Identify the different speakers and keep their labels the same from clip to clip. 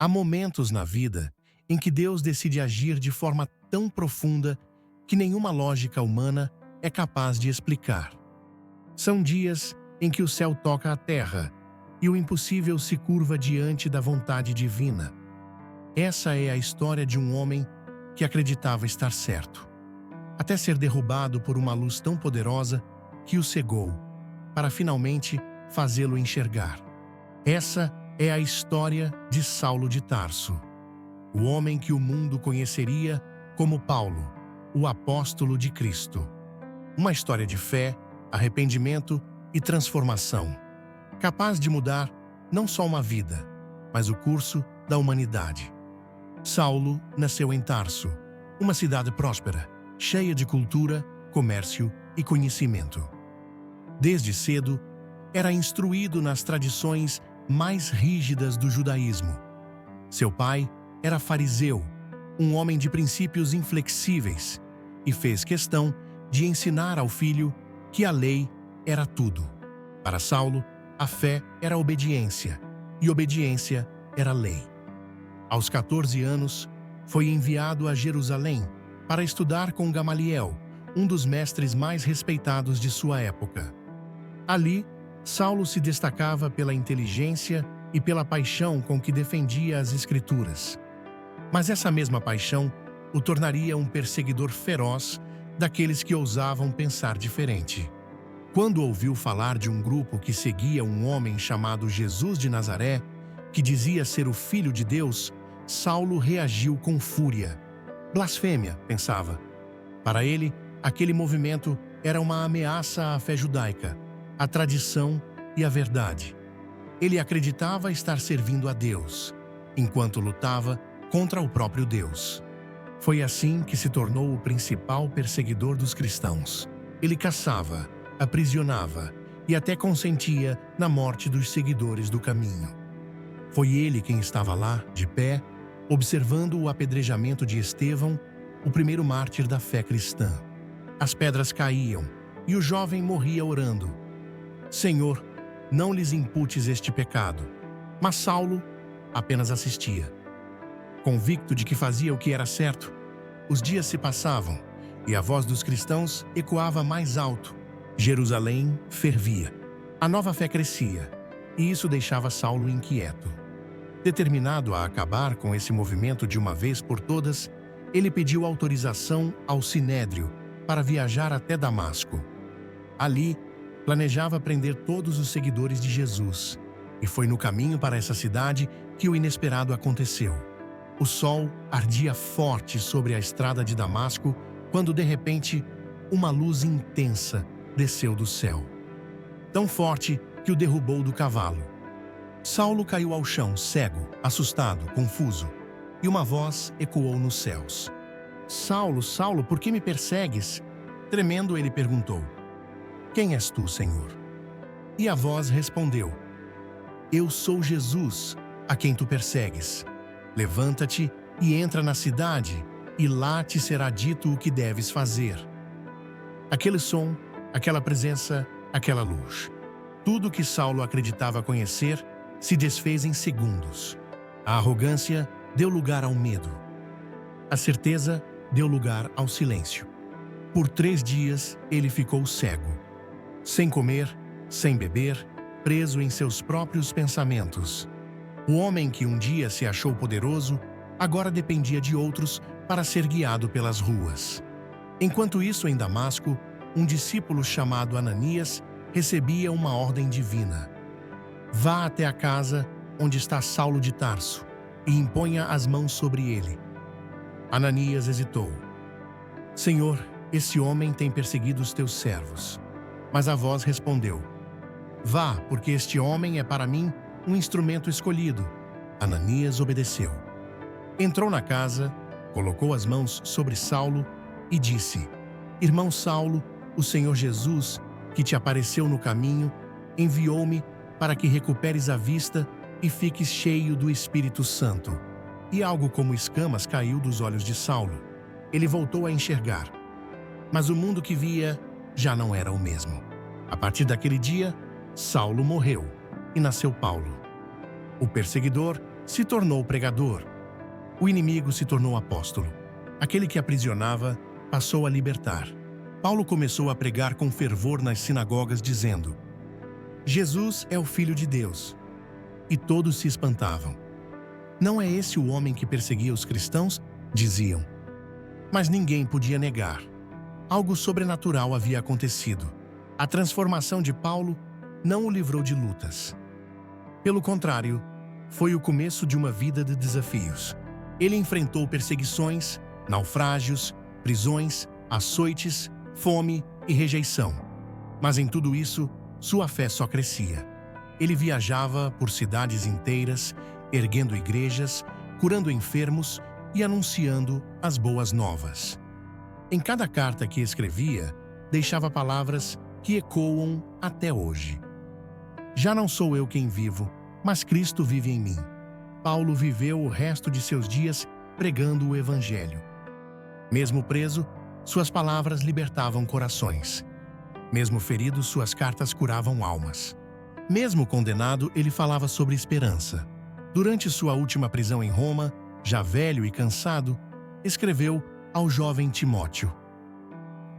Speaker 1: Há momentos na vida em que Deus decide agir de forma tão profunda que nenhuma lógica humana é capaz de explicar. São dias em que o céu toca a terra e o impossível se curva diante da vontade divina. Essa é a história de um homem que acreditava estar certo, até ser derrubado por uma luz tão poderosa que o cegou, para finalmente fazê-lo enxergar. Essa é a história de Saulo de Tarso, o homem que o mundo conheceria como Paulo, o apóstolo de Cristo. Uma história de fé, arrependimento e transformação, capaz de mudar não só uma vida, mas o curso da humanidade. Saulo nasceu em Tarso, uma cidade próspera, cheia de cultura, comércio e conhecimento. Desde cedo, era instruído nas tradições mais rígidas do judaísmo. Seu pai era fariseu, um homem de princípios inflexíveis, e fez questão de ensinar ao filho que a lei era tudo. Para Saulo, a fé era obediência, e obediência era lei. Aos 14 anos, foi enviado a Jerusalém para estudar com Gamaliel, um dos mestres mais respeitados de sua época. Ali, Saulo se destacava pela inteligência e pela paixão com que defendia as Escrituras. Mas essa mesma paixão o tornaria um perseguidor feroz daqueles que ousavam pensar diferente. Quando ouviu falar de um grupo que seguia um homem chamado Jesus de Nazaré, que dizia ser o Filho de Deus, Saulo reagiu com fúria. Blasfêmia, pensava. Para ele, aquele movimento era uma ameaça à fé judaica, à tradição e à verdade. Ele acreditava estar servindo a Deus, enquanto lutava contra o próprio Deus. Foi assim que se tornou o principal perseguidor dos cristãos. Ele caçava, aprisionava e até consentia na morte dos seguidores do caminho. Foi ele quem estava lá, de pé, observando o apedrejamento de Estevão, o primeiro mártir da fé cristã. As pedras caíam e o jovem morria orando: Senhor, não lhes imputes este pecado. Mas Saulo apenas assistia. Convicto de que fazia o que era certo, os dias se passavam e a voz dos cristãos ecoava mais alto. Jerusalém fervia. A nova fé crescia, e isso deixava Saulo inquieto. Determinado a acabar com esse movimento de uma vez por todas, ele pediu autorização ao Sinédrio para viajar até Damasco. Ali, planejava prender todos os seguidores de Jesus, e foi no caminho para essa cidade que o inesperado aconteceu. O sol ardia forte sobre a estrada de Damasco quando, de repente, uma luz intensa desceu do céu. Tão forte que o derrubou do cavalo. Saulo caiu ao chão, cego, assustado, confuso, e uma voz ecoou nos céus: Saulo, Saulo, por que me persegues? Tremendo, ele perguntou: Quem és tu, Senhor? E a voz respondeu: Eu sou Jesus, a quem tu persegues. Levanta-te e entra na cidade, e lá te será dito o que deves fazer. Aquele som, aquela presença, aquela luz. Tudo que Saulo acreditava conhecer se desfez em segundos. A arrogância deu lugar ao medo. A certeza deu lugar ao silêncio. Por 3 dias ele ficou cego, sem comer, sem beber, preso em seus próprios pensamentos. O homem que um dia se achou poderoso, agora dependia de outros para ser guiado pelas ruas. Enquanto isso, em Damasco, um discípulo chamado Ananias recebia uma ordem divina: Vá até a casa onde está Saulo de Tarso e imponha as mãos sobre ele. Ananias hesitou. Senhor, esse homem tem perseguido os teus servos. Mas a voz respondeu: Vá, porque este homem é para mim um instrumento escolhido. Ananias obedeceu. Entrou na casa, colocou as mãos sobre Saulo e disse: Irmão Saulo, o Senhor Jesus, que te apareceu no caminho, enviou-me para que recuperes a vista e fiques cheio do Espírito Santo. E algo como escamas caiu dos olhos de Saulo. Ele voltou a enxergar. Mas o mundo que via já não era o mesmo. A partir daquele dia, Saulo morreu e nasceu Paulo. O perseguidor se tornou pregador. O inimigo se tornou apóstolo. Aquele que aprisionava passou a libertar. Paulo começou a pregar com fervor nas sinagogas, dizendo: Jesus é o Filho de Deus. E todos se espantavam. Não é esse o homem que perseguia os cristãos? Diziam. Mas ninguém podia negar. Algo sobrenatural havia acontecido. A transformação de Paulo não o livrou de lutas. Pelo contrário, foi o começo de uma vida de desafios. Ele enfrentou perseguições, naufrágios, prisões, açoites, fome e rejeição. Mas em tudo isso, sua fé só crescia. Ele viajava por cidades inteiras, erguendo igrejas, curando enfermos e anunciando as boas novas. Em cada carta que escrevia, deixava palavras que ecoam até hoje. Já não sou eu quem vivo, mas Cristo vive em mim. Paulo viveu o resto de seus dias pregando o Evangelho. Mesmo preso, suas palavras libertavam corações. Mesmo ferido, suas cartas curavam almas. Mesmo condenado, ele falava sobre esperança. Durante sua última prisão em Roma, já velho e cansado, escreveu ao jovem Timóteo: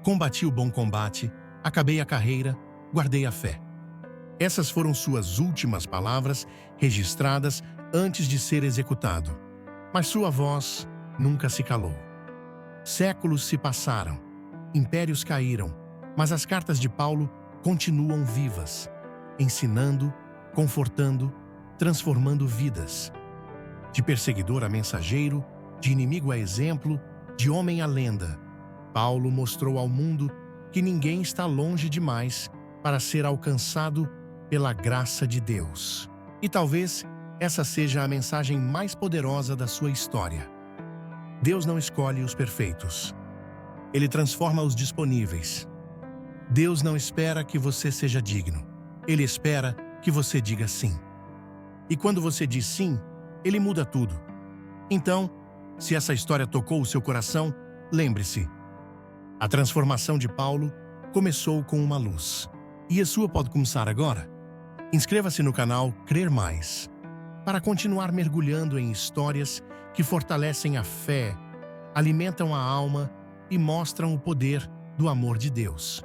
Speaker 1: Combati o bom combate, acabei a carreira, guardei a fé. Essas foram suas últimas palavras registradas antes de ser executado. Mas sua voz nunca se calou. Séculos se passaram, impérios caíram, mas as cartas de Paulo continuam vivas, ensinando, confortando, transformando vidas. De perseguidor a mensageiro, de inimigo a exemplo, de homem a lenda, Paulo mostrou ao mundo que ninguém está longe demais para ser alcançado pela graça de Deus. E talvez essa seja a mensagem mais poderosa da sua história. Deus não escolhe os perfeitos. Ele transforma os disponíveis. Deus não espera que você seja digno. Ele espera que você diga sim. E quando você diz sim, Ele muda tudo. Então, se essa história tocou o seu coração, lembre-se. A transformação de Paulo começou com uma luz. E a sua pode começar agora. Inscreva-se no canal Crer Mais, para continuar mergulhando em histórias que fortalecem a fé, alimentam a alma e mostram o poder do amor de Deus.